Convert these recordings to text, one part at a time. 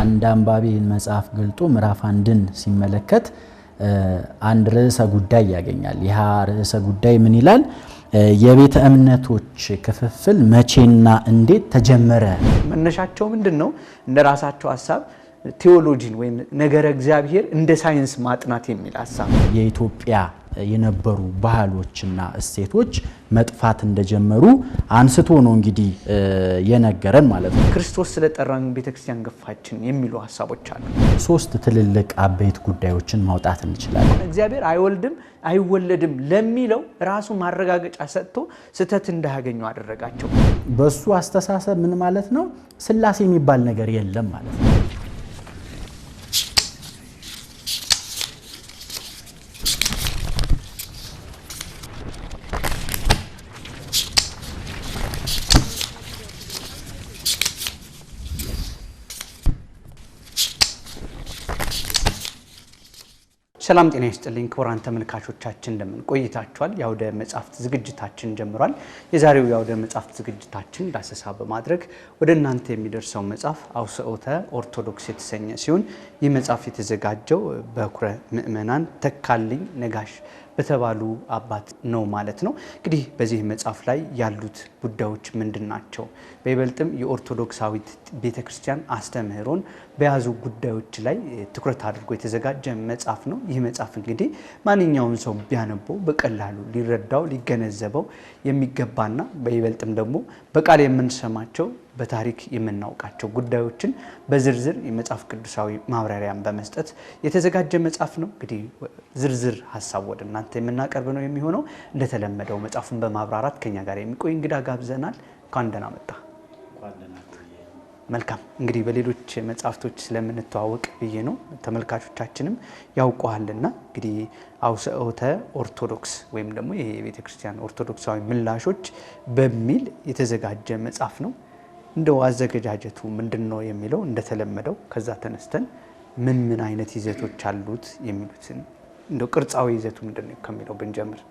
አንድ አንባቢ መጽሐፍ ገልጦ ምዕራፍ 1ን ሲመለከት አንድ ርዕሰ ጉዳይ ያገኛል። ይህ ርዕሰ ጉዳይ ምን ይላል? የቤተ እምነቶች ክፍፍል መቼና እንዴት ተጀመረ? መነሻቸው ምንድነው? እንደራሳቸው ሐሳብ ቴዎሎጂን ወይም ነገረ እግዚአብሔር እንደ ሳይንስ ማጥናት የሚል ሐሳብ የኢትዮጵያ የነበሩ ባህሎችና እሴቶች መጥፋት እንደጀመሩ አንስቶ ነው እንግዲህ የነገረን ማለት ነው። ክርስቶስ ስለጠራን ቤተክርስቲያን ገፋችን የሚሉ ሐሳቦች አሉ። 3 ትልልቅ አበይት ጉዳዮችን ማውጣት እንችላለን። እግዚአብሔር አይወልድም አይወለድም ለሚለው ራሱ ማረጋገጫ ሰጥቶ ስተት እንዳያገኙ አደረጋቸው። በሱ አስተሳሰብ ምን ማለት ነው? ሥላሴ የሚባል ነገር የለም ማለት ነው። ሰላም ጤና ይስጥልኝ ክቡራን ተመልካቾቻችን እንደምን ቆይታችኋል? የአውደ መጽሐፍት ዝግጅታችን ጀምሯል። የዛሬው የአውደ መጽሐፍት ዝግጅታችን ዳሰሳ በማድረግ ወደ እናንተ የሚደርሰው መጽሐፍ አውስኦተ ኦርቶዶክስ የተሰኘ ሲሆን ይህ መጽሐፍ የተዘጋጀው በኩረ ምእመናን ተካልኝ ነጋሽ በተባሉ አባት ነው ማለት ነው። እንግዲህ በዚህ መጽሐፍ ላይ ያሉት ጉዳዮች ምንድናቸው? በይበልጥም የኦርቶዶክሳዊት ቤተክርስቲያን አስተምህሮን በያዙ ጉዳዮች ላይ ትኩረት አድርጎ የተዘጋጀ መጽሐፍ ነው። ይህ መጽሐፍ እንግዲህ ማንኛውም ሰው ቢያነበው በቀላሉ ሊረዳው ሊገነዘበው የሚገባና በይበልጥም ደግሞ በቃል የምንሰማቸው በታሪክ የምናውቃቸው ጉዳዮችን በዝርዝር የመጽሐፍ ቅዱሳዊ ማብራሪያን በመስጠት የተዘጋጀ መጽሐፍ ነው። እንግዲህ ዝርዝር ሐሳብ ወደ እናንተ የምናቀርብ ነው የሚሆነው። እንደተለመደው መጽሐፉን በማብራራት ከኛ ጋር የሚቆይ እንግዳ ጋብዘናል። እንኳን ደህና መጣ። መልካም። እንግዲህ በሌሎች መጽሐፍቶች ስለምንተዋወቅ ብዬ ነው ተመልካቾቻችንም ያውቀዋልና እንግዲህ አውስኦተ ኦርቶዶክስ ወይም ደግሞ የቤተ ክርስቲያን ኦርቶዶክሳዊ ምላሾች በሚል የተዘጋጀ መጽሐፍ ነው። እንደው አዘገጃጀቱ ምንድነው የሚለው እንደተለመደው ከዛ ተነስተን ምን አይነት ይዘቶች አሉት የሚሉትን እንደው ቅርጻዊ ይዘቱ ምንድነው ከሚለው ብንጀምር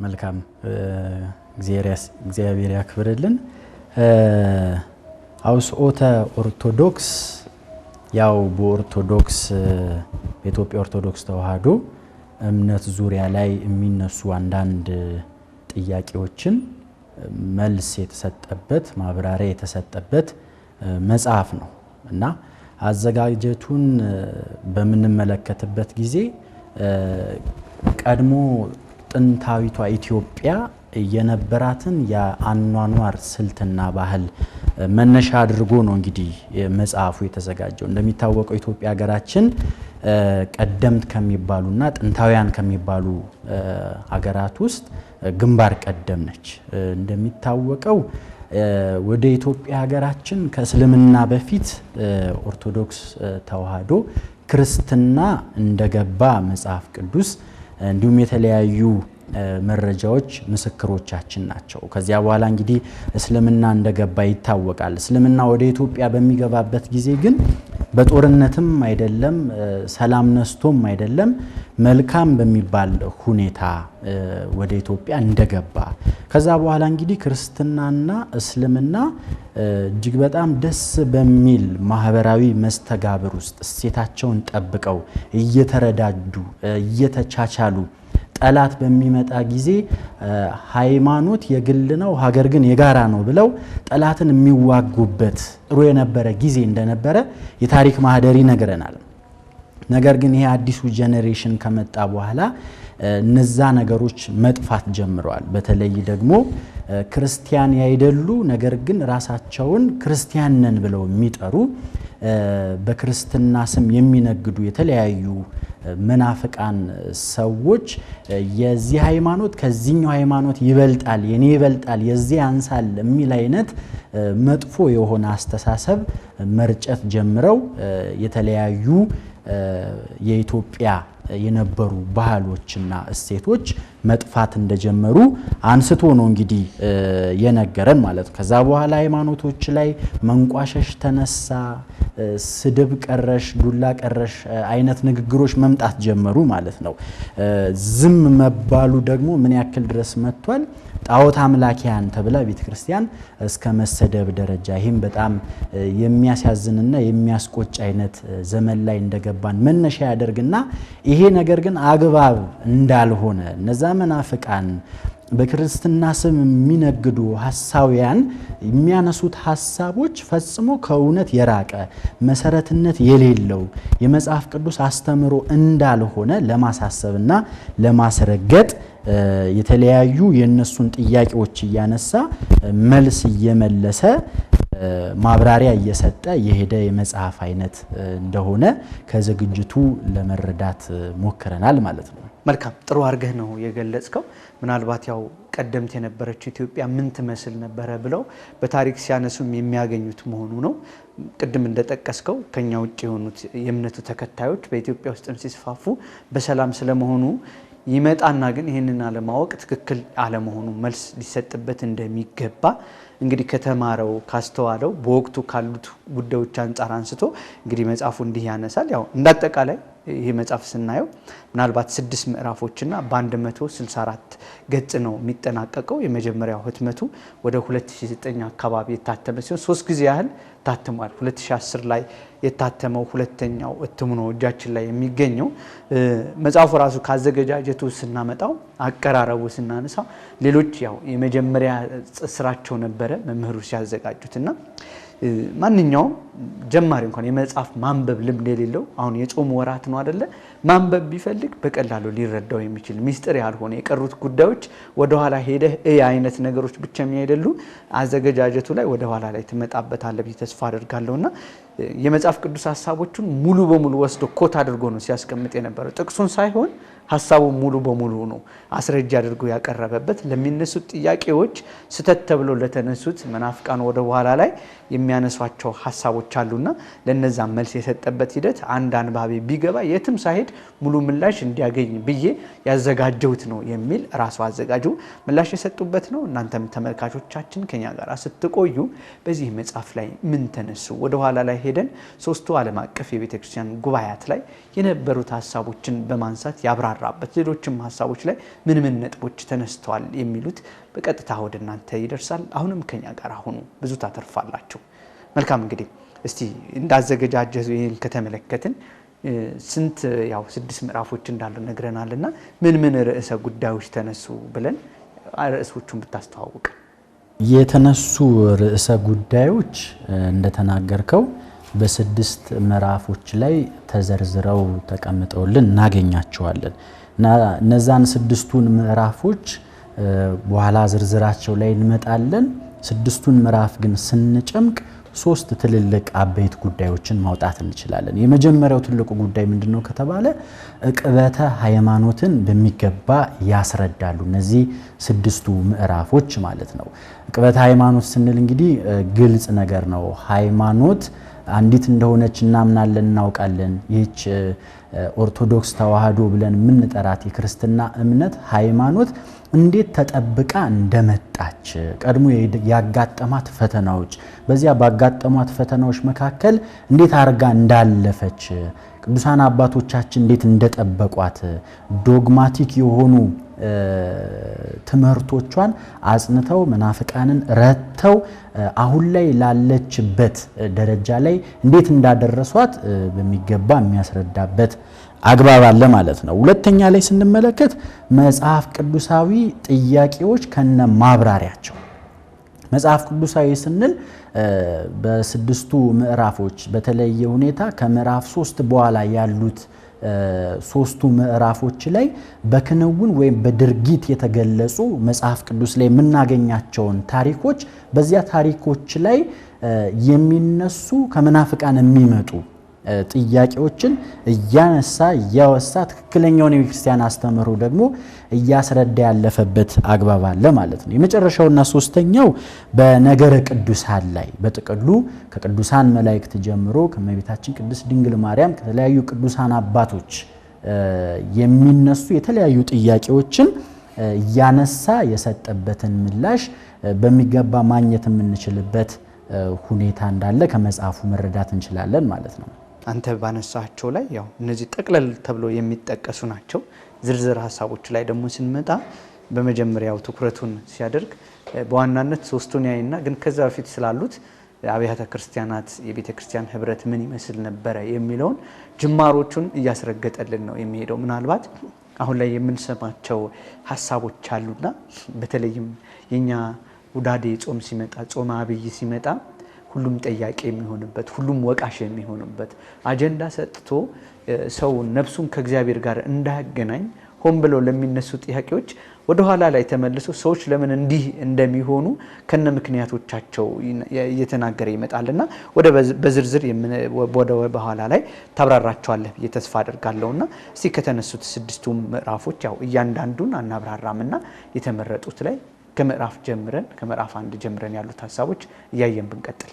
መልካም። እግዚአብሔር ያክብርልን። አውስኦተ ኦርቶዶክስ ያው በኦርቶዶክስ በኢትዮጵያ ኦርቶዶክስ ተዋሕዶ እምነት ዙሪያ ላይ የሚነሱ አንዳንድ ጥያቄዎችን መልስ የተሰጠበት ማብራሪያ የተሰጠበት መጽሐፍ ነው እና አዘጋጀቱን በምንመለከትበት ጊዜ ቀድሞ ጥንታዊቷ ኢትዮጵያ የነበራትን የአኗኗር ስልትና ባህል መነሻ አድርጎ ነው እንግዲህ መጽሐፉ የተዘጋጀው። እንደሚታወቀው ኢትዮጵያ ሀገራችን ቀደምት ከሚባሉና ጥንታውያን ከሚባሉ ሀገራት ውስጥ ግንባር ቀደም ነች። እንደሚታወቀው ወደ ኢትዮጵያ ሀገራችን ከእስልምና በፊት ኦርቶዶክስ ተዋሕዶ ክርስትና እንደገባ መጽሐፍ ቅዱስ እንዲሁም የተለያዩ መረጃዎች ምስክሮቻችን ናቸው። ከዚያ በኋላ እንግዲህ እስልምና እንደገባ ይታወቃል። እስልምና ወደ ኢትዮጵያ በሚገባበት ጊዜ ግን በጦርነትም አይደለም ሰላም ነስቶም አይደለም መልካም በሚባል ሁኔታ ወደ ኢትዮጵያ እንደገባ ከዛ በኋላ እንግዲህ ክርስትናና እስልምና እጅግ በጣም ደስ በሚል ማህበራዊ መስተጋብር ውስጥ እሴታቸውን ጠብቀው እየተረዳዱ እየተቻቻሉ ጠላት በሚመጣ ጊዜ ሃይማኖት የግል ነው ሀገር ግን የጋራ ነው ብለው ጠላትን የሚዋጉበት ጥሩ የነበረ ጊዜ እንደነበረ የታሪክ ማህደር ይነግረናል። ነገር ግን ይሄ አዲሱ ጄኔሬሽን ከመጣ በኋላ እነዛ ነገሮች መጥፋት ጀምረዋል። በተለይ ደግሞ ክርስቲያን ያይደሉ ነገር ግን ራሳቸውን ክርስቲያን ነን ብለው የሚጠሩ በክርስትና ስም የሚነግዱ የተለያዩ መናፍቃን ሰዎች የዚህ ሃይማኖት ከዚህኛው ሃይማኖት ይበልጣል የኔ ይበልጣል የዚህ አንሳል የሚል አይነት መጥፎ የሆነ አስተሳሰብ መርጨት ጀምረው የተለያዩ የኢትዮጵያ የነበሩ ባህሎችና እሴቶች መጥፋት እንደጀመሩ አንስቶ ነው እንግዲህ የነገረን ማለት ነው። ከዛ በኋላ ሃይማኖቶች ላይ መንቋሸሽ ተነሳ። ስድብ ቀረሽ ዱላ ቀረሽ አይነት ንግግሮች መምጣት ጀመሩ ማለት ነው። ዝም መባሉ ደግሞ ምን ያክል ድረስ መጥቷል? ጣዖት አምላኪያን ተብላ ቤተክርስቲያን እስከ መሰደብ ደረጃ። ይህም በጣም የሚያሳዝንና የሚያስቆጭ አይነት ዘመን ላይ እንደገባን መነሻ ያደርግና ይሄ ነገር ግን አግባብ እንዳልሆነ እነዛ መናፍቃን በክርስትና ስም የሚነግዱ ሐሳውያን የሚያነሱት ሐሳቦች ፈጽሞ ከእውነት የራቀ መሰረትነት የሌለው የመጽሐፍ ቅዱስ አስተምሮ እንዳልሆነ ለማሳሰብና ለማስረገጥ የተለያዩ የነሱን ጥያቄዎች እያነሳ መልስ እየመለሰ ማብራሪያ እየሰጠ የሄደ የመጽሐፍ አይነት እንደሆነ ከዝግጅቱ ለመረዳት ሞክረናል ማለት ነው። መልካም ጥሩ አርገህ ነው የገለጽከው። ምናልባት ያው ቀደምት የነበረችው ኢትዮጵያ ምን ትመስል ነበረ ብለው በታሪክ ሲያነሱም የሚያገኙት መሆኑ ነው። ቅድም እንደጠቀስከው ከኛ ውጭ የሆኑት የእምነቱ ተከታዮች በኢትዮጵያ ውስጥም ሲስፋፉ በሰላም ስለመሆኑ ይመጣና ግን ይሄንን አለማወቅ ትክክል አለመሆኑ መልስ ሊሰጥበት እንደሚገባ እንግዲህ ከተማረው ካስተዋለው በወቅቱ ካሉት ጉዳዮች አንፃር አንስቶ እንግዲህ መጽሐፉ እንዲህ ያነሳል። ያው እንዳጠቃላይ ይሄ መጽሐፍ ስናየው ምናልባት 6 ምዕራፎችና በ164 ገጽ ነው የሚጠናቀቀው። የመጀመሪያው ህትመቱ ወደ 2009 አካባቢ የታተመ ሲሆን 3 ጊዜ ያህል ታትሟል። 2010 ላይ የታተመው ሁለተኛው እትሙ ነው እጃችን ላይ የሚገኘው። መጽሐፉ ራሱ ካዘገጃጀቱ ስናመጣው አቀራረቡ ስናነሳ ሌሎች ያው የመጀመሪያ ስራቸው ነበረ መምህሩ ሲያዘጋጁትና ማንኛውም ጀማሪ እንኳን የመጽሐፍ ማንበብ ልምድ የሌለው አሁን የጾም ወራት ነው አይደለ? ማንበብ ቢፈልግ በቀላሉ ሊረዳው የሚችል ሚስጥር ያልሆነ የቀሩት ጉዳዮች ወደ ኋላ ሄደህ አይነት ነገሮች ብቻ የሚያይደሉ አዘገጃጀቱ ላይ ወደ ኋላ ላይ ተመጣበታለህ ብዬ ተስፋ አደርጋለሁና የመጽሐፍ ቅዱስ ሐሳቦቹን ሙሉ በሙሉ ወስዶ ኮት አድርጎ ነው ሲያስቀምጥ የነበረው። ጥቅሱን ሳይሆን ሐሳቡ ሙሉ በሙሉ ነው አስረጃ አድርጎ ያቀረበበት። ለሚነሱት ጥያቄዎች ስተት ተብሎ ለተነሱት መናፍቃን ወደ ኋላ ላይ የሚያነሷቸው ሐሳቦች አሉና ለነዛ መልስ የሰጠበት ሂደት አንድ አንባቢ ቢገባ የትም ሳይሄድ ሙሉ ምላሽ እንዲያገኝ ብዬ ያዘጋጀሁት ነው የሚል ራሱ አዘጋጁ ምላሽ የሰጡበት ነው። እናንተም ተመልካቾቻችን ከኛ ጋር ስትቆዩ በዚህ መጽሐፍ ላይ ምን ተነሱ ወደ ኋላ ላይ ሄደን ሶስቱ ዓለም አቀፍ የቤተክርስቲያን ጉባኤያት ላይ የነበሩት ሐሳቦችን በማንሳት ያብራራበት ሌሎችም ሐሳቦች ላይ ምን ነጥቦች ተነስተዋል የሚሉት በቀጥታ ወደ እናንተ ይደርሳል። አሁንም ከኛ ጋር ሆኑ፣ ብዙ ታተርፋላችሁ። መልካም እንግዲህ እስቲ እንዳዘገጃጀቱ ይሄን ከተመለከትን ስንት ያው 6 ምዕራፎች እንዳሉ ነግረናልና ምን ርዕሰ ጉዳዮች ተነሱ ብለን ርዕሶቹን ብታስተዋውቅ። የተነሱ ርዕሰ ጉዳዮች እንደተናገርከው በ6 ምዕራፎች ላይ ተዘርዝረው ተቀምጠውልን እናገኛቸዋለን እና እነዛን 6ቱን ምዕራፎች በኋላ ዝርዝራቸው ላይ እንመጣለን። 6ቱን ምዕራፍ ግን ስንጨምቅ 3 ትልልቅ አበይት ጉዳዮችን ማውጣት እንችላለን። የመጀመሪያው ትልቁ ጉዳይ ምንድነው ከተባለ ዕቅበተ ሃይማኖትን በሚገባ ያስረዳሉ እነዚህ 6ቱ ምዕራፎች ማለት ነው። ዕቅበተ ሃይማኖት ስንል እንግዲህ ግልጽ ነገር ነው። ሃይማኖት አንዲት እንደሆነች እናምናለን እናውቃለን። ይህች ኦርቶዶክስ ተዋህዶ ብለን የምንጠራት የክርስትና እምነት ሃይማኖት እንዴት ተጠብቃ እንደመጣች ቀድሞ ያጋጠማት ፈተናዎች፣ በዚያ ባጋጠሟት ፈተናዎች መካከል እንዴት አርጋ እንዳለፈች ቅዱሳን አባቶቻችን እንዴት እንደጠበቋት ዶግማቲክ የሆኑ ትምህርቶቿን አጽንተው መናፍቃንን ረተው አሁን ላይ ላለችበት ደረጃ ላይ እንዴት እንዳደረሷት በሚገባ የሚያስረዳበት አግባብ አለ ማለት ነው። ሁለተኛ ላይ ስንመለከት መጽሐፍ ቅዱሳዊ ጥያቄዎች ከነ ማብራሪያቸው። መጽሐፍ ቅዱሳዊ ስንል በ6ቱ ምዕራፎች በተለየ ሁኔታ ከምዕራፍ 3 በኋላ ያሉት 3ቱ ምዕራፎች ላይ በክንውን ወይም በድርጊት የተገለጹ መጽሐፍ ቅዱስ ላይ የምናገኛቸውን ታሪኮች በዚያ ታሪኮች ላይ የሚነሱ ከመናፍቃን የሚመጡ ጥያቄዎችን እያነሳ እያወሳ ትክክለኛውን የክርስቲያን አስተምህሮ ደግሞ እያስረዳ ያለፈበት አግባብ አለ ማለት ነው። የመጨረሻውና ሶስተኛው በነገረ ቅዱሳን ላይ በጥቅሉ ከቅዱሳን መላእክት ጀምሮ ከእመቤታችን ቅድስት ድንግል ማርያም ከተለያዩ ቅዱሳን አባቶች የሚነሱ የተለያዩ ጥያቄዎችን እያነሳ የሰጠበትን ምላሽ በሚገባ ማግኘት የምንችልበት ሁኔታ እንዳለ ከመጽሐፉ መረዳት እንችላለን ማለት ነው። አንተ ባነሳቸው ላይ ያው እነዚህ ጠቅለል ተብሎ የሚጠቀሱ ናቸው። ዝርዝር ሐሳቦች ላይ ደግሞ ስንመጣ በመጀመሪያው ትኩረቱን ሲያደርግ በዋናነት ሶስቱን ያይና ግን ከዛ በፊት ስላሉት አብያተ ክርስቲያናት የቤተ ክርስቲያን ህብረት ምን ይመስል ነበር የሚለውን ጅማሮቹን እያስረገጠልን ነው የሚሄደው። ምናልባት አሁን ላይ የምንሰማቸው ሐሳቦች አሉና በተለይም የኛ ውዳዴ ጾም ሲመጣ ጾም አብይ ሲመጣ ሁሉም ጠያቂ የሚሆንበት ሁሉም ወቃሽ የሚሆንበት አጀንዳ ሰጥቶ ሰው ነፍሱን ከእግዚአብሔር ጋር እንዳያገናኝ ሆን ብለው ለሚነሱ ጥያቄዎች ወደ ኋላ ላይ ተመልሶ ሰዎች ለምን እንዲህ እንደሚሆኑ ከነ ምክንያቶቻቸው እየተናገረ ይመጣልና ወደ በዝርዝር ወደ በኋላ ላይ ታብራራቸዋለህ ብዬ ተስፋ አደርጋለሁና እስቲ ከተነሱት ስድስቱ ምዕራፎች ያው እያንዳንዱን አናብራራምና የተመረጡት ላይ ከምዕራፍ 1 ጀምረን ያሉት ሐሳቦች እያየን ብንቀጥል።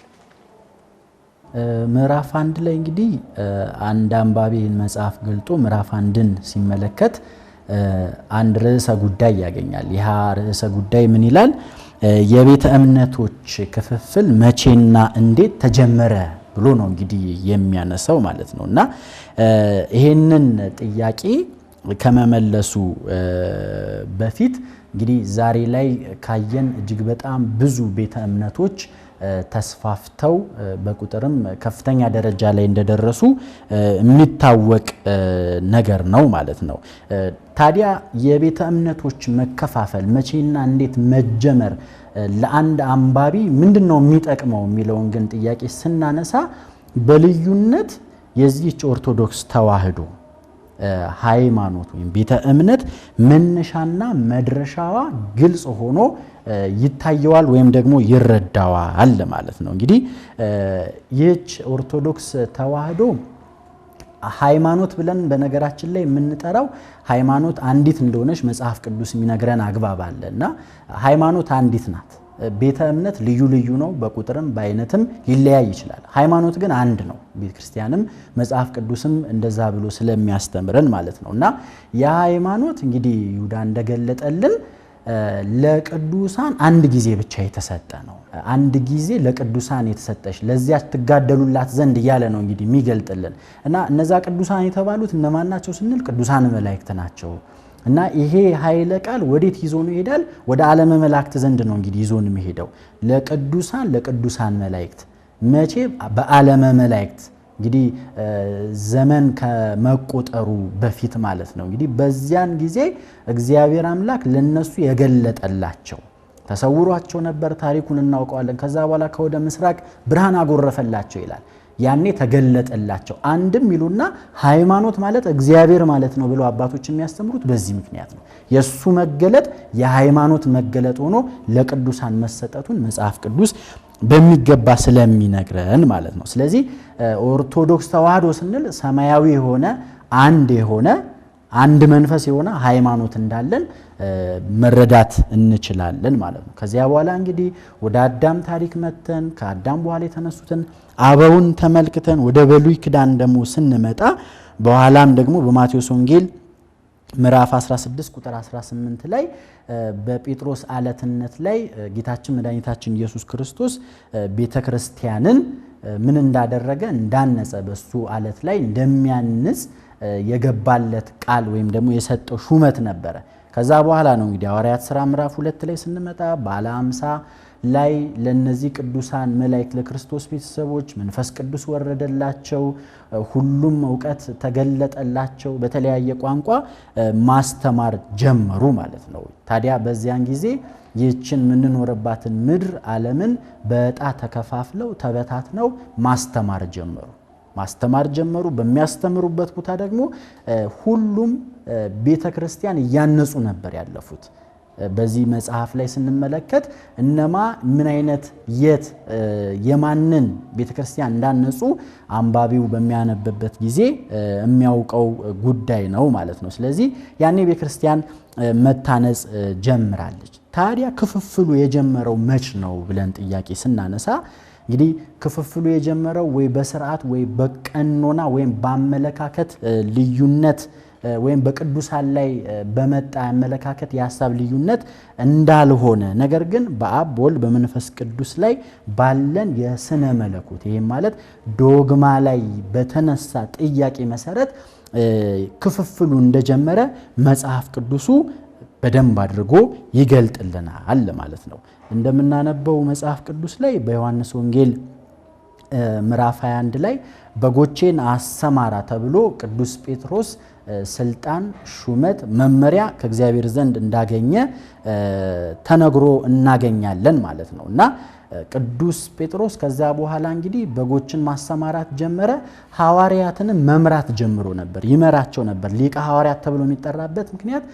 ምዕራፍ 1 ላይ እንግዲህ አንድ አንባቢ መጽሐፍ ገልጦ ምዕራፍ 1ን ሲመለከት አንድ ርዕሰ ጉዳይ ያገኛል። ይህ ርዕሰ ጉዳይ ምን ይላል? የቤተ እምነቶች ክፍፍል መቼና እንዴት ተጀመረ ብሎ ነው እንግዲህ የሚያነሳው ማለት ነውና ይሄንን ጥያቄ ከመመለሱ በፊት እንግዲህ ዛሬ ላይ ካየን እጅግ በጣም ብዙ ቤተ እምነቶች ተስፋፍተው በቁጥርም ከፍተኛ ደረጃ ላይ እንደደረሱ የሚታወቅ ነገር ነው ማለት ነው። ታዲያ የቤተ እምነቶች መከፋፈል መቼና እንዴት መጀመር ለአንድ አንባቢ ምንድነው የሚጠቅመው የሚለውን ግን ጥያቄ ስናነሳ በልዩነት የዚህች ኦርቶዶክስ ተዋህዶ ሃይማኖት ወይም ቤተ እምነት መነሻና መድረሻዋ ግልጽ ሆኖ ይታየዋል ወይም ደግሞ ይረዳዋል ማለት ነው። እንግዲህ ይህች ኦርቶዶክስ ተዋህዶ ሃይማኖት ብለን በነገራችን ላይ የምንጠራው ሃይማኖት አንዲት እንደሆነች መጽሐፍ ቅዱስ የሚነግረን አግባብ አለና ሃይማኖት አንዲት ናት። ቤተ እምነት ልዩ ልዩ ነው፣ በቁጥርም በአይነትም ሊለያይ ይችላል። ሃይማኖት ግን አንድ ነው። ቤተክርስቲያንም መጽሐፍ ቅዱስም እንደዛ ብሎ ስለሚያስተምረን ማለት ነውና የሃይማኖት እንግዲህ ይሁዳ እንደገለጠልን ለቅዱሳን አንድ ጊዜ ብቻ የተሰጠ ነው። አንድ ጊዜ ለቅዱሳን የተሰጠች ለዚያች ትጋደሉላት ዘንድ እያለ ነው እንግዲህ የሚገልጥልን እና እነዛ ቅዱሳን የተባሉት እነማን ናቸው ስንል ቅዱሳን መላእክት ናቸው። እና ይሄ ኃይለ ቃል ወዴት ይዞን ይሄዳል? ወደ ዓለመ መላእክት ዘንድ ነው እንግዲህ ይዞን የሚሄደው። ለቅዱሳን መላእክት መቼ? በዓለመ መላእክት እንግዲህ ዘመን ከመቆጠሩ በፊት ማለት ነው። እንግዲህ በዚያን ጊዜ እግዚአብሔር አምላክ ለነሱ የገለጠላቸው ተሰውሯቸው ነበር። ታሪኩን እናውቀዋለን። ከዛ በኋላ ከወደ ምስራቅ ብርሃን አጎረፈላቸው ይላል። ያኔ ተገለጠላቸው። አንድም ይሉና ሃይማኖት ማለት እግዚአብሔር ማለት ነው ብለው አባቶች የሚያስተምሩት በዚህ ምክንያት ነው። የሱ መገለጥ የሃይማኖት መገለጥ ሆኖ ለቅዱሳን መሰጠቱን መጽሐፍ ቅዱስ በሚገባ ስለሚነግረን ማለት ነው። ስለዚህ ኦርቶዶክስ ተዋህዶ ስንል ሰማያዊ የሆነ አንድ መንፈስ የሆነ ሃይማኖት እንዳለን መረዳት እንችላለን ማለት ነው። ከዚያ በኋላ እንግዲህ ወደ አዳም ታሪክ መተን ከአዳም በኋላ የተነሱትን አበውን ተመልክተን ወደ ብሉይ ኪዳን ደግሞ ስንመጣ በኋላም ደግሞ በማቴዎስ ወንጌል ምዕራፍ 16 ቁጥር 18 ላይ በጴጥሮስ አለትነት ላይ ጌታችን መድኃኒታችን ኢየሱስ ክርስቶስ ቤተክርስቲያንን ምን እንዳደረገ እንዳነጸ በሱ አለት ላይ እንደሚያንጽ የገባለት ቃል ወይም ደግሞ የሰጠው ሹመት ነበረ። ከዛ በኋላ ነው እንግዲህ ሐዋርያት ሥራ ምዕራፍ 2 ላይ ስንመጣ ባለ 50 ላይ ለነዚህ ቅዱሳን መላእክት ለክርስቶስ ቤተሰቦች መንፈስ ቅዱስ ወረደላቸው፣ ሁሉም ዕውቀት ተገለጠላቸው፣ በተለያየ ቋንቋ ማስተማር ጀመሩ ማለት ነው። ታዲያ በዚያን ጊዜ ይህችን የምንኖርባትን ምድር ዓለምን በዕጣ ተከፋፍለው ተበታትነው ማስተማር ጀመሩ። በሚያስተምሩበት ቦታ ደግሞ ሁሉም ቤተክርስቲያን እያነጹ ነበር ያለፉት። በዚህ መጽሐፍ ላይ ስንመለከት እነማ ምን አይነት የማንን ቤተክርስቲያን እንዳነጹ አንባቢው በሚያነብበት ጊዜ የሚያውቀው ጉዳይ ነው ማለት ነው። ስለዚህ ያኔ ቤተክርስቲያን መታነጽ ጀምራለች። ታዲያ ክፍፍሉ የጀመረው መች ነው ብለን ጥያቄ ስናነሳ እንግዲህ ክፍፍሉ የጀመረው ወይ በስርዓት ወይ በቀኖና ወይም በአመለካከት ልዩነት ወይም በቅዱሳን ላይ በመጣ አመለካከት የሐሳብ ልዩነት እንዳልሆነ ነገር ግን በአብ በወልድ በመንፈስ ቅዱስ ላይ ባለን የስነ መለኮት ይሄ ማለት ዶግማ ላይ በተነሳ ጥያቄ መሰረት ክፍፍሉ እንደጀመረ መጽሐፍ ቅዱሱ በደንብ አድርጎ ይገልጥልናል ማለት ነው። እንደምናነበው መጽሐፍ ቅዱስ ላይ በዮሐንስ ወንጌል ምዕራፍ 21 ላይ በጎቼን አሰማራ ተብሎ ቅዱስ ጴጥሮስ ስልጣን፣ ሹመት፣ መመሪያ ከእግዚአብሔር ዘንድ እንዳገኘ ተነግሮ እናገኛለን ማለት ነው። እና ቅዱስ ጴጥሮስ ከዛ በኋላ እንግዲህ በጎችን ማሰማራት ጀመረ። ሐዋርያትንም መምራት ጀምሮ ነበር፣ ይመራቸው ነበር። ሊቀ ሐዋርያት ተብሎ የሚጠራበት ምክንያት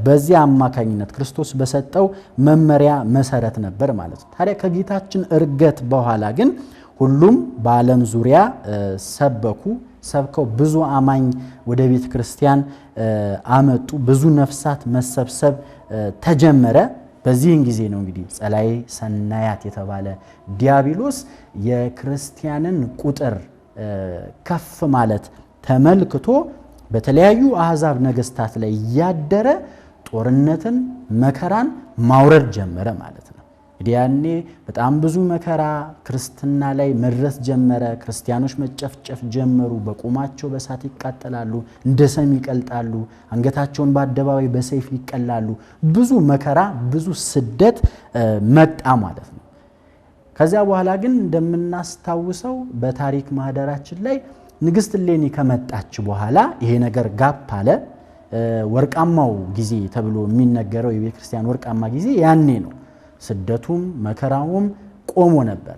በዚያ አማካኝነት ክርስቶስ በሰጠው መመሪያ መሰረት ነበር ማለት ነው። ታዲያ ከጌታችን እርገት በኋላ ግን ሁሉም በዓለም ዙሪያ ሰብከው ብዙ አማኝ ወደ ቤተ ክርስቲያን አመጡ። ብዙ ነፍሳት መሰብሰብ ተጀመረ። በዚህን ጊዜ ነው እንግዲህ ጸላይ ሰናያት የተባለ ዲያብሎስ የክርስቲያንን ቁጥር ከፍ ማለት ተመልክቶ በተለያዩ አሕዛብ ነገስታት ላይ ያደረ ጦርነትን፣ መከራን ማውረድ ጀመረ ማለት ነው። እንግዲህ ያኔ በጣም ብዙ መከራ ክርስትና ላይ መድረስ ጀመረ። ክርስቲያኖች መጨፍጨፍ ጀመሩ። በቁማቸው በእሳት ይቃጠላሉ፣ እንደ ሰም ይቀልጣሉ፣ አንገታቸውን በአደባባይ በሰይፍ ይቀላሉ። ብዙ መከራ፣ ብዙ ስደት መጣ ማለት ነው። ከዚያ በኋላ ግን እንደምናስታውሰው በታሪክ ማህደራችን ላይ ንግስት እሌኒ ከመጣች በኋላ ይሄ ነገር ጋፕ አለ። ወርቃማው ጊዜ ተብሎ የሚነገረው የቤተክርስቲያን ወርቃማ ጊዜ ያኔ ነው። ስደቱም መከራውም ቆሞ ነበር።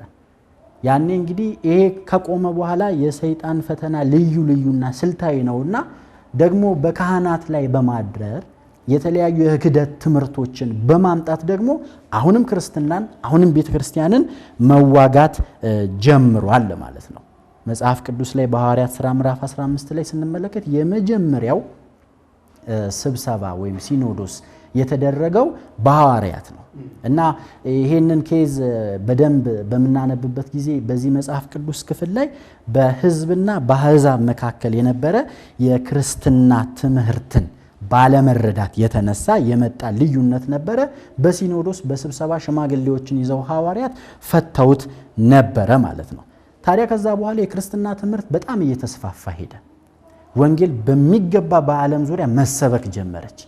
ያኔ እንግዲህ ይሄ ከቆመ በኋላ የሰይጣን ፈተና ልዩና ስልታዊ ነውና ደግሞ በካህናት ላይ በማድረር የተለያዩ የክህደት ትምህርቶችን በማምጣት ደግሞ አሁንም ክርስትናን አሁንም ቤተክርስቲያንን መዋጋት ጀምሯል ማለት ነው። መጽሐፍ ቅዱስ ላይ በሐዋርያት ሥራ ምዕራፍ 15 ላይ ስንመለከት የመጀመሪያው ስብሰባ ወይም ሲኖዶስ የተደረገው በሐዋርያት ነው እና ይሄንን ኬዝ በደንብ በመናነብበት ጊዜ በዚህ መጽሐፍ ቅዱስ ክፍል ላይ በሕዝብና በአሕዛብ መካከል የነበረ የክርስትና ትምህርትን ባለመረዳት የተነሳ የመጣ ልዩነት ነበረ። በሲኖዶስ በስብሰባ ሽማግሌዎችን ይዘው ሐዋርያት ፈተውት ነበረ ማለት ነው። ታዲያ ከዛ በኋላ የክርስትና ትምህርት በጣም እየተስፋፋ ሄደ። ወንጌል በሚገባ በዓለም ዙሪያ መሰበክ ጀመረች።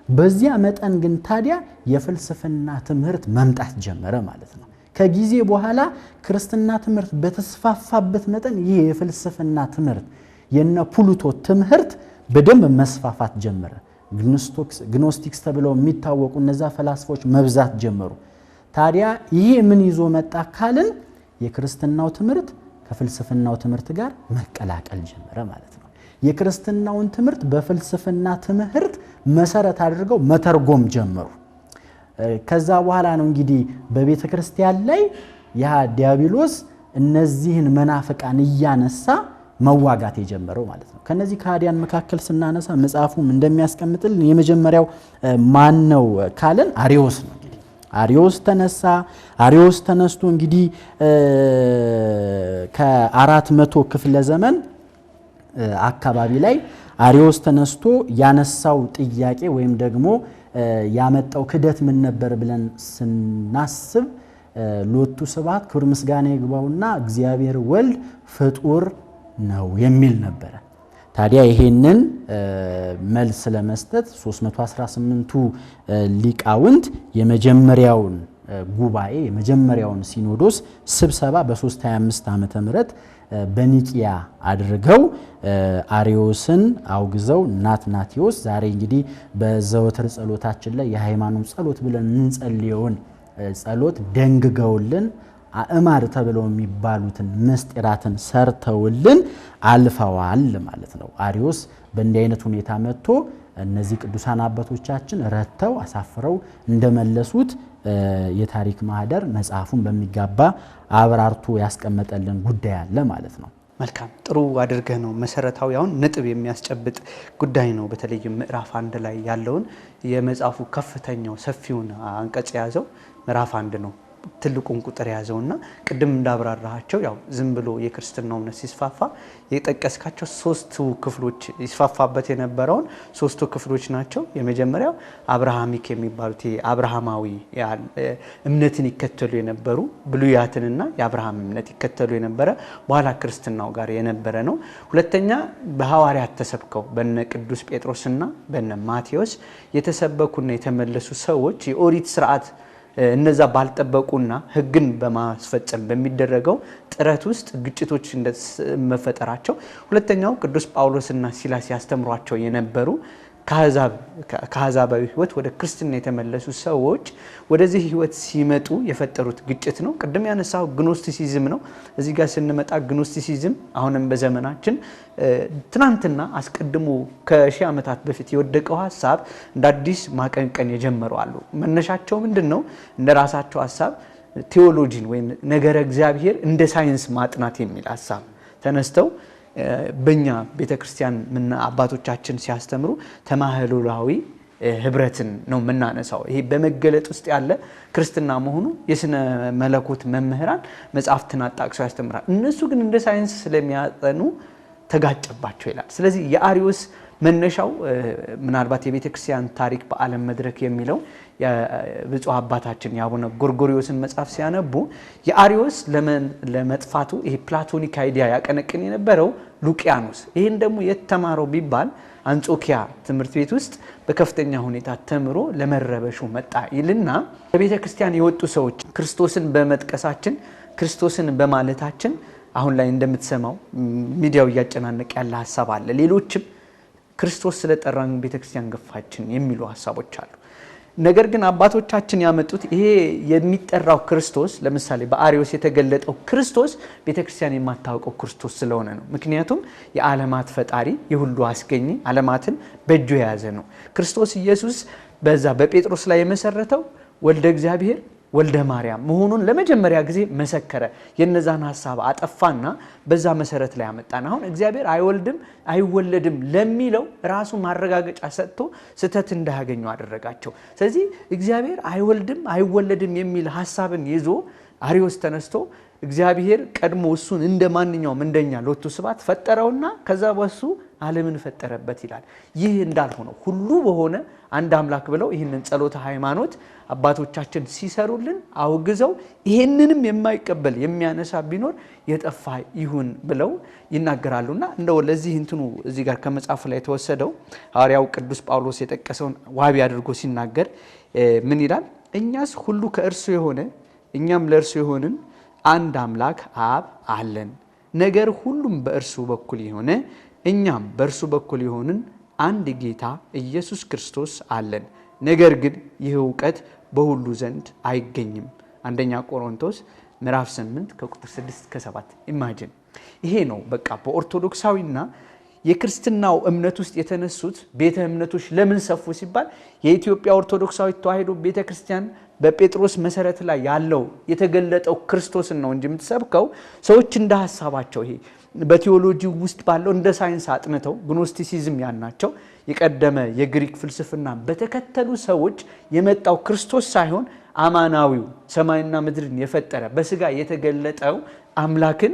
በዚያ መጠን ግን ታዲያ የፍልስፍና ትምህርት መምጣት ጀመረ ማለት ነው። ከጊዜ በኋላ ክርስትና ትምህርት በተስፋፋበት መጠን ይህ የፍልስፍና ትምህርት የነ ፕሉቶ ትምህርት በደንብ መስፋፋት ጀመረ። ግኖስቲክስ ተብለው የሚታወቁ እነዛ ፈላስፎች መብዛት ጀመሩ። ታዲያ ይሄ ምን ይዞ መጣ ካልን የክርስትናው ትምህርት ከፍልስፍናው ትምህርት ጋር መቀላቀል ጀመረ ማለት ነው። የክርስትናውን ትምህርት በፍልስፍና ትምህርት መሰረት አድርገው መተርጎም ጀመሩ። ከዛ በኋላ ነው እንግዲህ በቤተ ክርስቲያን ላይ ያ ዲያብሎስ እነዚህን መናፍቃን እያነሳ መዋጋት የጀመረው ማለት ነው። ከነዚህ ከሃዲያን መካከል ስናነሳ መጽሐፉም እንደሚያስቀምጥልን የመጀመሪያው ማን ነው ካለን አሪዮስ ነው። እንግዲህ አሪዮስ ተነስቶ እንግዲህ ከ400 ክፍለ ዘመን አካባቢ ላይ አሪዮስ ተነስቶ ያነሳው ጥያቄ ወይም ደግሞ ያመጣው ክደት ምን ነበር ብለን ስናስብ ሎቱ ስብሐት ክብር ምስጋና ይግባውና እግዚአብሔር ወልድ ፍጡር ነው የሚል ነበር። ታዲያ ይሄንን መልስ ለመስጠት 318ቱ ሊቃውንት የመጀመሪያውን ጉባኤ የመጀመሪያውን ሲኖዶስ ስብሰባ በ325 ዓመተ ምህረት በኒቂያ አድርገው አሪዮስን አውግዘው ናትናቴዎስ ዛሬ እንግዲህ በዘወትር ጸሎታችን ላይ የሃይማኖት ጸሎት ብለን እንጸልየውን ጸሎት ደንግገውልን አእማር ተብለው የሚባሉትን ምስጢራትን ሰርተውልን አልፈዋል ማለት ነው። አሪዮስ በእንዲህ አይነት ሁኔታ መጥቶ እነዚህ ቅዱሳን አባቶቻችን ረተው አሳፍረው እንደመለሱት የታሪክ ማህደር መጽሐፉን በሚጋባ አብራርቱ ያስቀመጠልን ጉዳይ አለ ማለት ነው። መልካም ጥሩ አድርገህ ነው መሰረታዊውን ነጥብ የሚያስጨብጥ ጉዳይ ነው። በተለይም ምዕራፍ 1 ላይ ያለውን የመጽሐፉ ከፍተኛው ሰፊውን አንቀጽ የያዘው ምዕራፍ 1 ነው። ትልቁን ቁጥር ያዘውና ቅድም እንዳብራራቸው ያው ዝም ብሎ የክርስትናው እምነት ሲስፋፋ የጠቀስካቸው ሶስቱ ክፍሎች ይስፋፋበት የነበረውን ሶስቱ ክፍሎች ናቸው። የመጀመሪያው አብርሃሚክ የሚባሉት አብርሃማዊ እምነትን ይከተሉ የነበሩ ብሉያትንና የአብርሃም እምነት ይከተሉ የነበረ በኋላ ክርስትናው ጋር የነበረ ነው። ሁለተኛ በሐዋርያት ተሰብከው በነ ቅዱስ ጴጥሮስና በነ ማቴዎስ የተሰበኩና የተመለሱ ሰዎች የኦሪት ስርዓት እነዛ ባልጠበቁና ሕግን በማስፈጸም በሚደረገው ጥረት ውስጥ ግጭቶች እንደመፈጠራቸው፣ ሁለተኛው ቅዱስ ጳውሎስና ሲላስ ያስተምሯቸው የነበሩ ከአሕዛባዊ ሕይወት ወደ ክርስትና የተመለሱ ሰዎች ወደዚህ ሕይወት ሲመጡ የፈጠሩት ግጭት ነው። ቅድም ያነሳው ግኖስቲሲዝም ነው። እዚህ ጋር ስንመጣ ግኖስቲሲዝም አሁንም በዘመናችን ትናንትና አስቀድሞ ከሺህ ዓመታት በፊት የወደቀው ሐሳብ እንደ አዲስ ማቀንቀን የጀመሩ አሉ። መነሻቸው ምንድነው? እንደ ራሳቸው ሐሳብ ቴዎሎጂን ወይም ነገረ እግዚአብሔር እንደ ሳይንስ ማጥናት የሚል ሐሳብ ተነስተው በእኛ ቤተክርስቲያን አባቶቻችን ሲያስተምሩ ተማህሎላዊ ህብረትን ነው የምናነሳው። ይሄ በመገለጥ ውስጥ ያለ ክርስትና መሆኑ የስነ መለኮት መምህራን መጽሐፍትን አጣቅሰው ያስተምራል። እነሱ ግን እንደ ሳይንስ ስለሚያጠኑ ተጋጨባቸው ይላል። ስለዚህ የአሪዮስ መነሻው ምናልባት የቤተክርስቲያን ታሪክ በዓለም መድረክ የሚለው የብፁዕ አባታችን የአቡነ ጎርጎርዮስን መጽሐፍ ሲያነቡ የአሪዮስ ለመጥፋቱ ይሄ ፕላቶኒክ አይዲያ ያቀነቅን የነበረው ሉቂያኖስ ይሄን ደግሞ የተማረው ቢባል አንጾኪያ ትምህርት ቤት ውስጥ በከፍተኛ ሁኔታ ተምሮ ለመረበሹ መጣ ይልና በቤተክርስቲያን የወጡ ሰዎች ክርስቶስን በመጥቀሳችን ክርስቶስን በማለታችን አሁን ላይ እንደምትሰማው ሚዲያው እያጨናነቀ ያለ ሐሳብ አለ። ሌሎችም ክርስቶስ ስለጠራን ቤተክርስቲያን ገፋችን የሚሉ ሐሳቦች አሉ። ነገር ግን አባቶቻችን ያመጡት ይሄ የሚጠራው ክርስቶስ ለምሳሌ በአሪዮስ የተገለጠው ክርስቶስ ቤተክርስቲያን የማታውቀው ክርስቶስ ስለሆነ ነው። ምክንያቱም የዓለማት ፈጣሪ የሁሉ አስገኝ ዓለማትን በእጁ የያዘ ነው። ክርስቶስ ኢየሱስ በዛ በጴጥሮስ ላይ የመሰረተው ወልደ እግዚአብሔር ወልደ ማርያም መሆኑን ለመጀመሪያ ጊዜ መሰከረ። የነዛን ሐሳብ አጠፋና በዛ መሰረት ላይ አመጣና አሁን እግዚአብሔር አይወልድም አይወለድም ለሚለው ራሱ ማረጋገጫ ሰጥቶ ስተት እንዳያገኙ አደረጋቸው። ስለዚህ እግዚአብሔር አይወልድም አይወለድም የሚል ሐሳብን ይዞ አሪዮስ ተነስቶ እግዚአብሔር ቀድሞ እሱን እንደማንኛውም እንደኛ ሎቱ ስባት ፈጠረውና ከዛ በሱ ዓለምን ፈጠረበት ይላል። ይህ እንዳልሆነ ሁሉ በሆነ አንድ አምላክ ብለው ይህንን ጸሎተ ሃይማኖት አባቶቻችን ሲሰሩልን አውግዘው ይሄንንም የማይቀበል የሚያነሳ ቢኖር የጠፋ ይሁን ብለው ይናገራሉና እንደው ለዚህ እንትኑ እዚህ ጋር ከመጽሐፉ ላይ ተወሰደው ሐዋርያው ቅዱስ ጳውሎስ የጠቀሰውን ዋቢ አድርጎ ሲናገር ምን ይላል? እኛስ ሁሉ ከእርሱ የሆነ እኛም ለእርሱ የሆንን አንድ አምላክ አብ አለን። ነገር ሁሉም በእርሱ በኩል የሆነ እኛም በእርሱ በኩል የሆንን አንድ ጌታ ኢየሱስ ክርስቶስ አለን። ነገር ግን ይህ ዕውቀት በሁሉ ዘንድ አይገኝም። አንደኛ ቆሮንቶስ ምዕራፍ 8 ከቁጥር 6 እስከ 7 ኢማጂን። ይሄ ነው በቃ በኦርቶዶክሳዊና የክርስትናው እምነት ውስጥ የተነሱት ቤተ እምነቶች ለምን ሰፉ ሲባል የኢትዮጵያ ኦርቶዶክሳዊት ተዋሕዶ ቤተክርስቲያን በጴጥሮስ መሰረት ላይ ያለው የተገለጠው ክርስቶስን ነው እንጂ የምትሰብከው ሰዎች እንደ ሐሳባቸው ይሄ በቴዎሎጂ ውስጥ ባለው እንደ ሳይንስ አጥንተው ግኖስቲሲዝም ያናቸው የቀደመ የግሪክ ፍልስፍና በተከተሉ ሰዎች የመጣው ክርስቶስ ሳይሆን አማናዊው ሰማይና ምድርን የፈጠረ በስጋ የተገለጠው አምላክን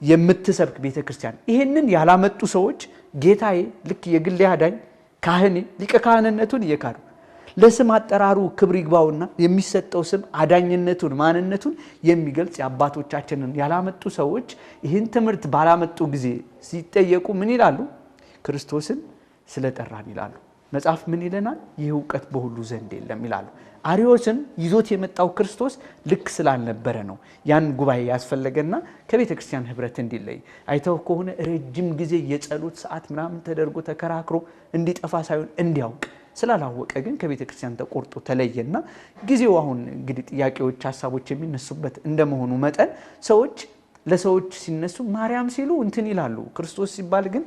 የምትሰብክ ቤተክርስቲያን ይሄንን ያላመጡ ሰዎች ጌታዬ ልክ የግል ያዳኝ ካህኔ ሊቀ ካህንነቱን እየካዱ ለስም አጠራሩ ክብር ይግባውና የሚሰጠው ስም አዳኝነቱን ማንነቱን የሚገልጽ የአባቶቻችንን ያላመጡ ሰዎች ይህን ትምህርት ባላመጡ ጊዜ ሲጠየቁ ምን ይላሉ? ክርስቶስን ስለጠራን ይላሉ። መጽሐፍ ምን ይለናል? ይህ ዕውቀት በሁሉ ዘንድ የለም ይላሉ። አሪዮስን ይዞት የመጣው ክርስቶስ ልክ ስላልነበረ ነው ያን ጉባኤ ያስፈለገና ከቤተ ክርስቲያን ህብረት እንዲለይ። አይተው ከሆነ ረጅም ጊዜ የጸሎት ሰዓት ምናምን ተደርጎ ተከራክሮ እንዲጠፋ ሳይሆን እንዲያውቅ ስላላወቀ ግን ከቤተ ክርስቲያን ተቆርጦ ተለየና ጊዜው አሁን እንግዲህ ጥያቄዎች ሐሳቦች የሚነሱበት እንደመሆኑ መጠን ሰዎች ለሰዎች ሲነሱ ማርያም ሲሉ እንትን ይላሉ። ክርስቶስ ሲባል ግን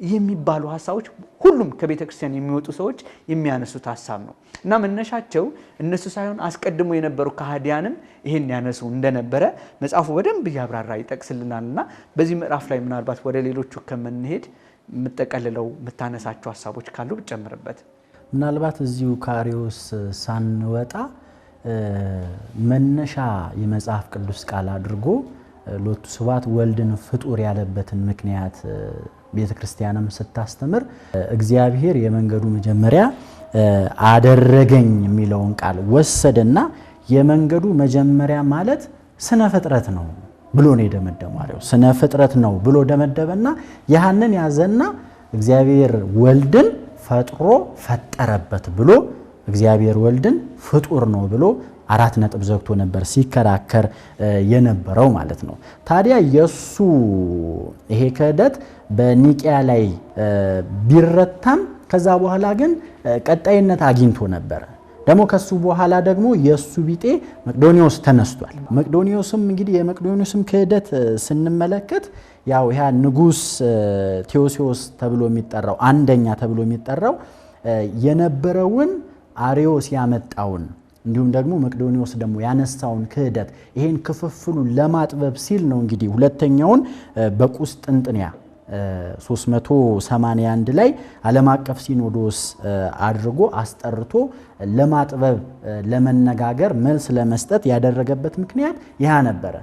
የሚባሉ ሐሳቦች ሁሉም ከቤተ ክርስቲያን የሚወጡ ሰዎች የሚያነሱት ሐሳብ ነው እና መነሻቸው እነሱ ሳይሆን አስቀድሞ የነበሩ ከሃዲያንም ይሄን ያነሱ እንደነበረ መጽሐፉ በደንብ ያብራራ ይጠቅስልናልና በዚህ ምዕራፍ ላይ ምናልባት ወደ ሌሎቹ ከመንሄድ የምጠቀልለው የምታነሳቸው ሐሳቦች ካሉ ብጨምርበት። ምናልባት እዚሁ ከአሪዮስ ሳንወጣ መነሻ የመጽሐፍ ቅዱስ ቃል አድርጎ ሎቱ ስብሐት ወልድን ፍጡር ያለበትን ምክንያት ቤተክርስቲያንም ስታስተምር እግዚአብሔር የመንገዱ መጀመሪያ አደረገኝ የሚለውን ቃል ወሰደና የመንገዱ መጀመሪያ ማለት ስነ ፍጥረት ነው ብሎ ነው የደመደመው። ስነ ፍጥረት ነው ብሎ ደመደበና ያንን ያዘና እግዚአብሔር ወልድን ፈጥሮ ፈጠረበት ብሎ እግዚአብሔር ወልድን ፍጡር ነው ብሎ 4 ነጥብ ዘግቶ ነበር ሲከራከር የነበረው ማለት ነው። ታዲያ የሱ ይሄ ክህደት በኒቂያ ላይ ቢረታም ከዛ በኋላ ግን ቀጣይነት አግኝቶ ነበር። ደግሞ ከሱ በኋላ ደግሞ የሱ ቢጤ መቅዶኒዮስ ተነስቷል። መቅዶኒዮስም እንግዲህ የመቅዶኒዮስም ክህደት ስንመለከት ያው ያ ንጉስ ቴዎሲዮስ ተብሎ የሚጠራው አንደኛ ተብሎ የሚጠራው የነበረውን አሪዮስ ያመጣውን እንዲሁም ደግሞ መቅዶኒዮስ ደግሞ ያነሳውን ክህደት ይሄን ክፍፍሉ ለማጥበብ ሲል ነው እንግዲህ ሁለተኛውን በቁስጥንጥንያ 381 ላይ ዓለም አቀፍ ሲኖዶስ አድርጎ አስጠርቶ ለማጥበብ ለመነጋገር መልስ ለመስጠት ያደረገበት ምክንያት ያ ነበረ።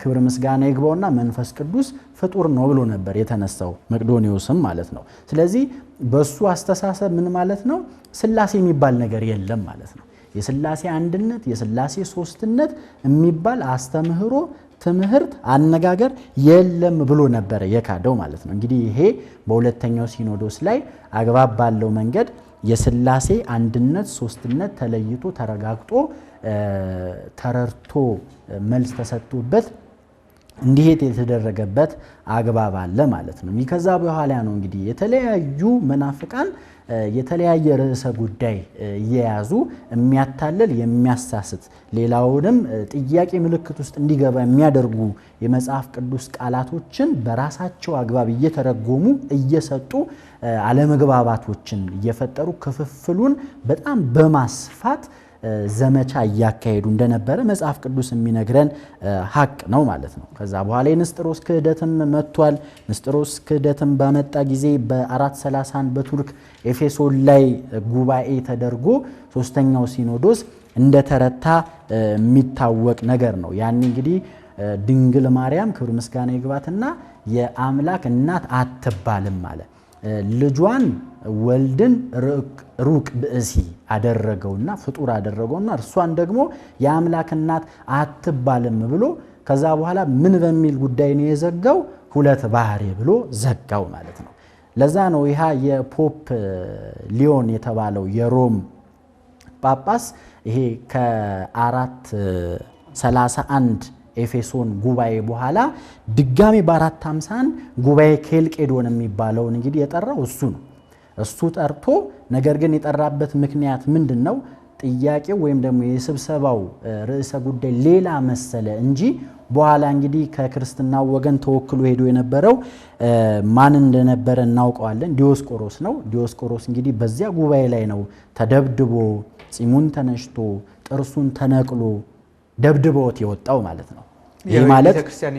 ክብር ምስጋና ይግባውና መንፈስ ቅዱስ ፍጡር ነው ብሎ ነበር የተነሳው መቅዶኒዮስም ማለት ነው። ስለዚህ በሱ አስተሳሰብ ምን ማለት ነው? ሥላሴ የሚባል ነገር የለም ማለት ነው። የሥላሴ አንድነት የሥላሴ ሶስትነት የሚባል አስተምህሮ ትምህርት አነጋገር የለም ብሎ ነበር የካደው ማለት ነው። እንግዲህ ይሄ በሁለተኛው ሲኖዶስ ላይ አግባብ ባለው መንገድ የሥላሴ አንድነት ሶስትነት ተለይቶ ተረጋግጦ ተረርቶ መልስ ተሰጥቶበት እንዲሄድ የተደረገበት አግባብ አለ ማለት ነው። ከዛ በኋላ ነው እንግዲህ የተለያዩ መናፍቃን የተለያየ ርዕሰ ጉዳይ እየያዙ የሚያታለል የሚያሳስት ሌላውንም ጥያቄ ምልክት ውስጥ እንዲገባ የሚያደርጉ የመጽሐፍ ቅዱስ ቃላቶችን በራሳቸው አግባብ እየተረጎሙ እየሰጡ አለመግባባቶችን እየፈጠሩ ክፍፍሉን በጣም በማስፋት ዘመቻ እያካሄዱ እንደነበረ መጽሐፍ ቅዱስ የሚነግረን ሐቅ ነው ማለት ነው። ከዛ በኋላ የንስጥሮስ ክህደትም መጥቷል። ንስጥሮስ ክህደትም ባመጣ ጊዜ በ431 በቱርክ ኤፌሶን ላይ ጉባኤ ተደርጎ ሶስተኛው ሲኖዶስ እንደተረታ የሚታወቅ ነገር ነው። ያን እንግዲህ ድንግል ማርያም ክብር ምስጋና ይግባትና የአምላክ እናት አትባልም ማለት ልጇን ወልድን ሩቅ ብእሲ አደረገውና ፍጡር አደረገውና እርሷን ደግሞ የአምላክ እናት አትባልም ብሎ ከዛ በኋላ ምን በሚል ጉዳይ ነው የዘጋው? ሁለት ባህሪ ብሎ ዘጋው ማለት ነው። ለዛ ነው ይሃ የፖፕ ሊዮን የተባለው የሮም ጳጳስ ይሄ ከ431 ኤፌሶን ጉባኤ በኋላ ድጋሚ በ451 ጉባኤ ኬልቄዶን የሚባለውን እንግዲህ የጠራው እሱ ነው። እሱ ጠርቶ ነገር ግን የጠራበት ምክንያት ምንድነው? ጥያቄው ወይም ደግሞ የስብሰባው ርዕሰ ጉዳይ ሌላ መሰለ እንጂ በኋላ እንግዲህ ከክርስትናው ወገን ተወክሎ ሄዶ የነበረው ማን እንደነበረ እናውቀዋለን። ዲዮስቆሮስ ነው። ዲዮስቆሮስ እንግዲህ በዚያ ጉባኤ ላይ ነው ተደብድቦ ጺሙን ተነሽቶ ጥርሱን ተነቅሎ ደብድቦት የወጣው ማለት ነው። ይሄ ማለት ቤተክርስቲያን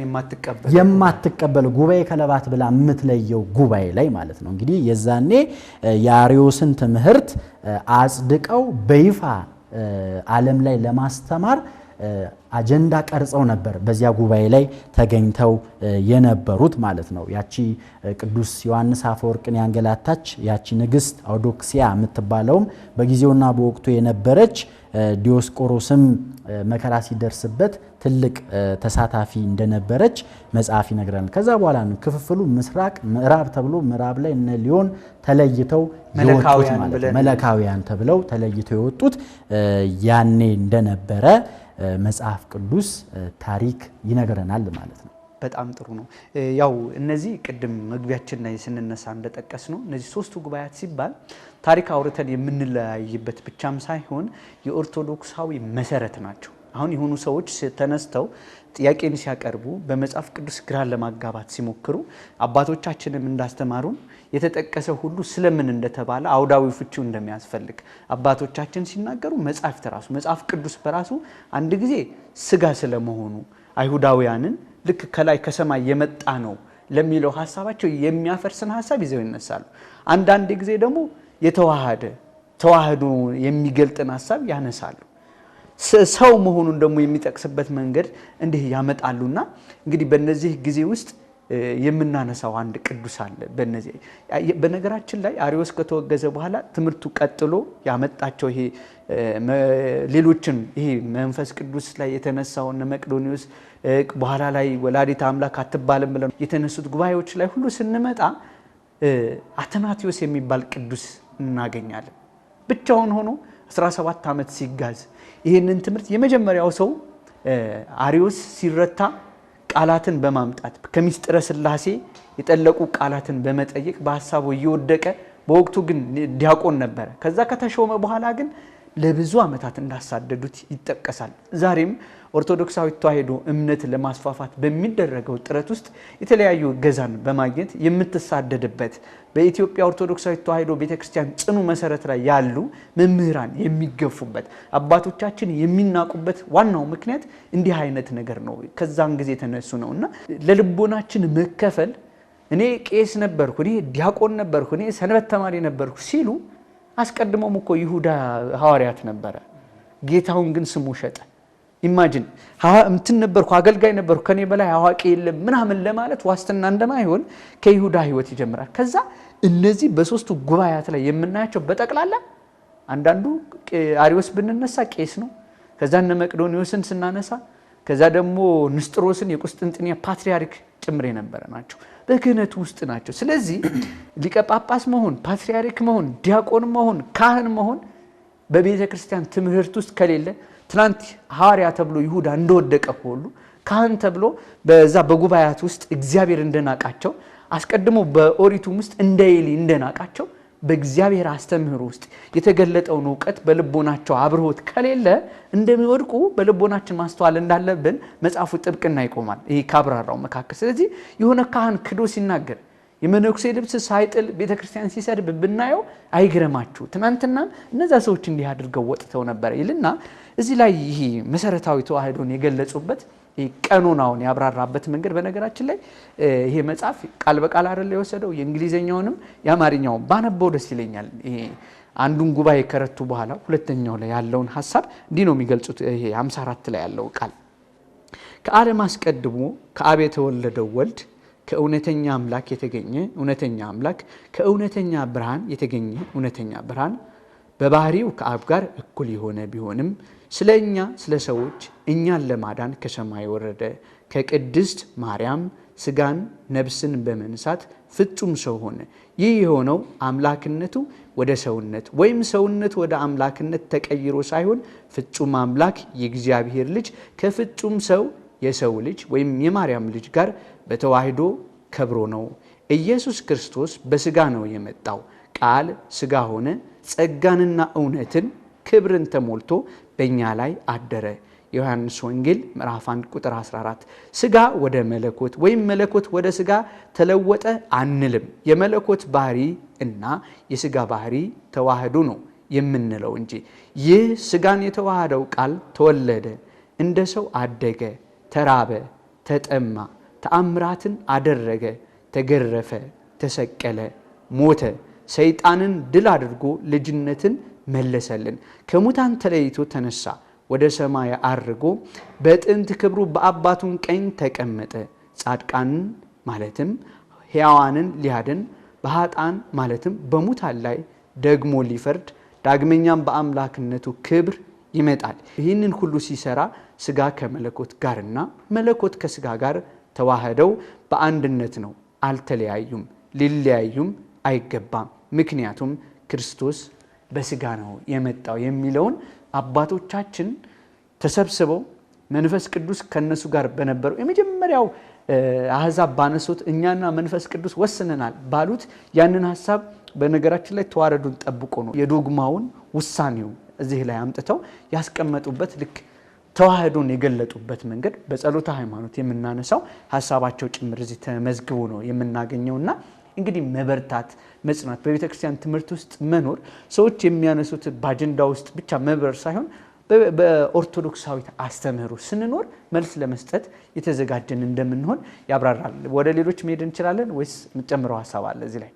የማትቀበል ጉባኤ ከለባት ብላ የምትለየው ጉባኤ ላይ ማለት ነው። እንግዲህ የዛኔ የአሪዮስን ትምህርት አጽድቀው በይፋ ዓለም ላይ ለማስተማር አጀንዳ ቀርጸው ነበር በዚያ ጉባኤ ላይ ተገኝተው የነበሩት ማለት ነው። ያቺ ቅዱስ ዮሐንስ አፈወርቅን ያንገላታች ያቺ ንግስት አውዶክሲያ የምትባለውም በጊዜውና በወቅቱ የነበረች ዲዮስቆሮስም መከራ ሲደርስበት ትልቅ ተሳታፊ እንደነበረች መጽሐፍ ይነግረናል። ከዛ በኋላ ነው ክፍፍሉ ምስራቅ ምዕራብ ተብሎ ምዕራብ ላይ እነ ሊዮን ተለይተው የወጡት ማለት ነው። መለካውያን ተብለው ተለይተው የወጡት ያኔ እንደነበረ መጽሐፍ ቅዱስ ታሪክ ይነግረናል ማለት ነው። በጣም ጥሩ ነው። ያው እነዚህ ቅድም መግቢያችን ላይ ስንነሳ እንደጠቀስ ነው እነዚህ ሶስቱ ጉባኤያት ሲባል ታሪክ አውርተን የምንለያይበት ብቻም ሳይሆን የኦርቶዶክሳዊ መሰረት ናቸው። አሁን የሆኑ ሰዎች ተነስተው ጥያቄን ሲያቀርቡ በመጽሐፍ ቅዱስ ግራ ለማጋባት ሲሞክሩ አባቶቻችንም እንዳስተማሩ የተጠቀሰ ሁሉ ስለምን እንደተባለ አውዳዊ ፍቺው እንደሚያስፈልግ አባቶቻችን ሲናገሩ መጽሐፍ ቅዱስ በራሱ አንድ ጊዜ ስጋ ስለመሆኑ አይሁዳውያንን ልክ ከላይ ከሰማይ የመጣ ነው ለሚለው ሐሳባቸው የሚያፈርስን ሐሳብ ይዘው ይነሳሉ። አንዳንድ ጊዜ ደግሞ ተዋህዶ የሚገልጥን ሐሳብ ያነሳሉ። ሰው መሆኑን ደግሞ የሚጠቅስበት መንገድ እንዲህ ያመጣሉና እንግዲህ በእነዚህ ጊዜ ውስጥ የምናነሳው አንድ ቅዱስ አለ። በነገራችን ላይ አሪዮስ ከተወገዘ በኋላ ትምህርቱ ቀጥሎ ያመጣቸው ይሄ ሌሎችን ይሄ መንፈስ ቅዱስ ላይ የተነሳው እነ መቅዶኒዎስ በኋላ ላይ ወላዲተ አምላክ አትባልም ብለው የተነሱት ጉባኤዎች ላይ ሁሉ ስንመጣ አትናቴዎስ የሚባል ቅዱስ እናገኛለን። ብቻውን ሆኖ 17 ዓመት ሲጋዝ ይሄንን ትምህርት የመጀመሪያው ሰው አሪዮስ ሲረታ ቃላትን በማምጣት ከሚስጥረ ሥላሴ የጠለቁ ቃላትን በመጠየቅ በሐሳቡ እየወደቀ በወቅቱ ግን ዲያቆን ነበረ። ከዛ ከተሾመ በኋላ ግን ለብዙ ዓመታት እንዳሳደዱት ይጠቀሳል። ዛሬም ኦርቶዶክሳዊት ተዋሕዶ እምነት ለማስፋፋት በሚደረገው ጥረት ውስጥ የተለያዩ እገዛን በማግኘት የምትሳደድበት በኢትዮጵያ ኦርቶዶክሳዊት ተዋሕዶ ቤተክርስቲያን ጽኑ መሰረት ላይ ያሉ መምህራን የሚገፉበት አባቶቻችን የሚናቁበት ዋናው ምክንያት እንዲህ አይነት ነገር ነው። ከዛን ጊዜ የተነሱ ነውና ለልቦናችን መከፈል እኔ ቄስ ነበርኩ፣ እኔ ዲያቆን ነበርኩ፣ እኔ ሰንበት ተማሪ ነበርኩ ሲሉ አስቀድሞም እኮ ይሁዳ ሐዋርያት ነበረ። ጌታውን ግን ስሙ ሸጠ። ኢማጂን እንትን ነበርኩ፣ አገልጋይ ነበርኩ፣ ከኔ በላይ አዋቂ የለም ምናምን ለማለት ዋስትና እንደማይሆን ከይሁዳ ህይወት ይጀምራል። ከዛ እነዚህ በሶስቱ ጉባኤያት ላይ የምናያቸው በጠቅላላ አንዳንዱ አሪዮስ ብንነሳ ቄስ ነው። ከዛ እነ መቅዶኒዎስን ስናነሳ ከዛ ደግሞ ንስጥሮስን የቁስጥንጥንያ ፓትሪያርክ ጭምር የነበረ ናቸው። በክህነቱ ውስጥ ናቸው። ስለዚህ ሊቀ ጳጳስ መሆን፣ ፓትሪያርክ መሆን፣ ዲያቆን መሆን፣ ካህን መሆን በቤተ ክርስቲያን ትምህርት ውስጥ ከሌለ ትናንት ሐዋርያ ተብሎ ይሁዳ እንደወደቀ ሁሉ ካህን ተብሎ በዛ በጉባኤያት ውስጥ እግዚአብሔር እንደናቃቸው አስቀድሞ በኦሪቱም ውስጥ እንደ ኤሊ እንደናቃቸው በእግዚአብሔር አስተምህሮ ውስጥ የተገለጠውን ዕውቀት በልቦናቸው አብሮት ከሌለ እንደሚወድቁ በልቦናችን ማስተዋል እንዳለብን መጽሐፉ ጥብቅና ይቆማል። ይሄ ካብራራው መካከል ስለዚህ የሆነ ካህን ክዶ ሲናገር የመነኩሴ ልብስ ሳይጥል ቤተክርስቲያን ሲሰድብ ብናየው አይግረማችሁ። ትናንትና እነዛ ሰዎች እንዲህ አድርገው ወጥተው ነበር ይልና እዚህ ላይ ይሄ መሰረታዊ ተዋሕዶን የገለጹበት ቀኖናውን ያብራራበት መንገድ በነገራችን ላይ ይሄ መጽሐፍ ቃል በቃል አይደል የወሰደው የእንግሊዘኛውንም የአማርኛውን ባነበው ደስ ይለኛል። ይሄ አንዱን ጉባኤ ከረቱ በኋላ ሁለተኛው ላይ ያለውን ሐሳብ እንዲህ ነው የሚገልጹት። ይሄ 54 ላይ ያለው ቃል ከዓለም አስቀድሞ ከአብ የተወለደው ወልድ ከእውነተኛ አምላክ የተገኘ እውነተኛ አምላክ ከእውነተኛ ብርሃን የተገኘ እውነተኛ ብርሃን በባህሪው ከአብ ጋር እኩል የሆነ ቢሆንም ስለኛ ስለ ሰዎች እኛን ለማዳን ከሰማይ ወረደ። ከቅድስት ማርያም ስጋን ነፍስን በመንሳት ፍጹም ሰው ሆነ። ይህ የሆነው አምላክነቱ ወደ ሰውነት ወይም ሰውነት ወደ አምላክነት ተቀይሮ ሳይሆን ፍጹም አምላክ የእግዚአብሔር ልጅ ከፍጹም ሰው የሰው ልጅ ወይም የማርያም ልጅ ጋር በተዋሕዶ ከብሮ ነው። ኢየሱስ ክርስቶስ በስጋ ነው የመጣው። ቃል ስጋ ሆነ፣ ጸጋንና እውነትን ክብርን ተሞልቶ በእኛ ላይ አደረ። ዮሐንስ ወንጌል ምዕራፍ 1 ቁጥር 14። ስጋ ወደ መለኮት ወይም መለኮት ወደ ስጋ ተለወጠ አንልም። የመለኮት ባህሪ እና የስጋ ባህሪ ተዋህዶ ነው የምንለው እንጂ ይህ ስጋን የተዋሃደው ቃል ተወለደ፣ እንደ ሰው አደገ፣ ተራበ፣ ተጠማ፣ ተአምራትን አደረገ፣ ተገረፈ፣ ተሰቀለ፣ ሞተ፣ ሰይጣንን ድል አድርጎ ልጅነትን መለሰልን፣ ከሙታን ተለይቶ ተነሳ፣ ወደ ሰማይ አርጎ በጥንት ክብሩ በአባቱን ቀኝ ተቀመጠ፣ ጻድቃንን ማለትም ሕያዋንን ሊያድን በኃጥአን ማለትም በሙታን ላይ ደግሞ ሊፈርድ ዳግመኛም በአምላክነቱ ክብር ይመጣል። ይህንን ሁሉ ሲሰራ ስጋ ከመለኮት ጋርና መለኮት ከስጋ ጋር ተዋህደው በአንድነት ነው፣ አልተለያዩም፣ ሊለያዩም አይገባም። ምክንያቱም ክርስቶስ በስጋ ነው የመጣው የሚለውን አባቶቻችን ተሰብስበው መንፈስ ቅዱስ ከነሱ ጋር በነበረው የመጀመሪያው አህዛብ ባነሱት እኛና መንፈስ ቅዱስ ወስነናል ባሉት ያንን ሐሳብ በነገራችን ላይ ተዋረዱን ጠብቆ ነው የዶግማውን ውሳኔው እዚህ ላይ አምጥተው ያስቀመጡበት ልክ ተዋህዶን የገለጡበት መንገድ በጸሎተ ሃይማኖት የምናነሳው ሐሳባቸው ጭምር እዚህ ተመዝግቦ ነው የምናገኘውና እንግዲህ መበርታት መጽናት በቤተ ክርስቲያን ትምህርት ውስጥ መኖር ሰዎች የሚያነሱት በአጀንዳ ውስጥ ብቻ መብረር ሳይሆን በኦርቶዶክሳዊት አስተምህሮ ስንኖር መልስ ለመስጠት የተዘጋጀን እንደምንሆን ያብራራል። ወደ ሌሎች መሄድ እንችላለን ወይስ የምትጨምረው ሐሳብ አለ እዚህ ላይ?